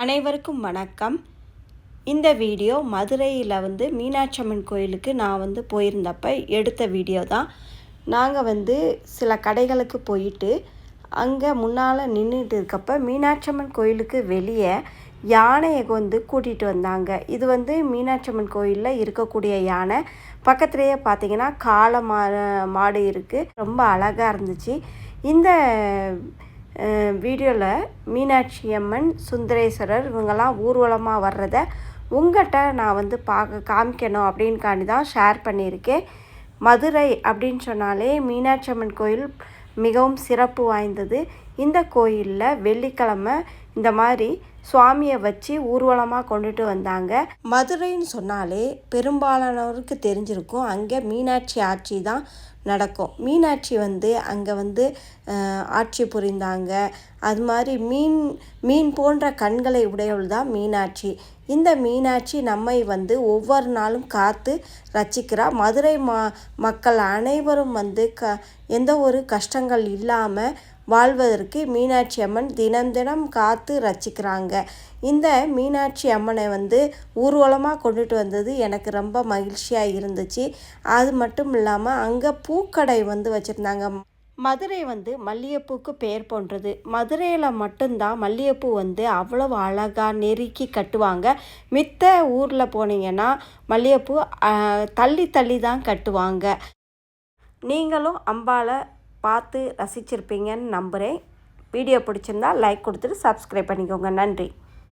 அனைவருக்கும் வணக்கம். இந்த வீடியோ மதுரையில் மீனாட்சி அம்மன் கோயிலுக்கு நான் போயிருந்தப்ப எடுத்த வீடியோ தான். நாங்கள் சில கடைகளுக்கு போயிட்டு அங்கே முன்னால் நின்றுட்டு இருக்கப்ப மீனாட்சி அம்மன் கோயிலுக்கு வெளியே யானையை கூட்டிகிட்டு வந்தாங்க. இது மீனாட்சி அம்மன் கோயிலில் இருக்கக்கூடிய யானை. பக்கத்துலேயே பார்த்தீங்கன்னா காளை மாடு இருக்குது. ரொம்ப அழகாக இருந்துச்சு. இந்த வீடியோவில் மீனாட்சி அம்மன், சுந்தரேஸ்வரர் இவங்கெல்லாம் ஊர்வலமாக வர்றதை உங்கள்கிட்ட நான் காமிக்கணும் அப்படின்காண்டி தான் ஷேர் பண்ணியிருக்கேன். மதுரை அப்படின்னு சொன்னாலே மீனாட்சி அம்மன் கோயில் மிகவும் சிறப்பு வாய்ந்தது. இந்த கோயிலில் வெள்ளிக்கிழமை இந்த மாதிரி சுவாமியை வச்சு ஊர்வலமாக கொண்டுட்டு வந்தாங்க. மதுரைன்னு சொன்னாலே பெரும்பாலானவருக்கு தெரிஞ்சிருக்கும், அங்கே மீனாட்சி ஆட்சி தான் நடக்கும். மீனாட்சி அங்கே ஆட்சி புரிந்தாங்க. அது மாதிரி மீன் போன்ற கண்களை உடையவள் தான் மீனாட்சி. இந்த மீனாட்சி நம்மை ஒவ்வொரு நாளும் காத்து ரட்சிக்கிறா. மதுரை மக்கள் அனைவரும் எந்த ஒரு கஷ்டங்கள் இல்லாமல் வாழ்வதற்கு மீனாட்சி அம்மன் தினம் தினம் காத்து ரட்சிக்கிறாங்க. இந்த மீனாட்சி அம்மனை ஊர்வலமாக கொண்டுட்டு வந்தது எனக்கு ரொம்ப மகிழ்ச்சியாக இருந்துச்சு. அது மட்டும் இல்லாமல் அங்கே பூக்கடை வச்சுருந்தாங்க. மதுரை மல்லிகைப்பூக்கு பெயர் போன்றது. மதுரையில் மட்டும்தான் மல்லிகைப்பூ அவ்வளவு அழகாக நெருக்கி கட்டுவாங்க. மித்த ஊரில் போனீங்கன்னா மல்லிகைப்பூ தள்ளி தள்ளி தான் கட்டுவாங்க. நீங்களும் அம்பாவை பார்த்து ரசிச்சிருப்பீங்கன்னு நம்புகிறேன். வீடியோ பிடிச்சிருந்தா லைக் கொடுத்துட்டு சப்ஸ்கிரைப் பண்ணிக்கோங்க. நன்றி.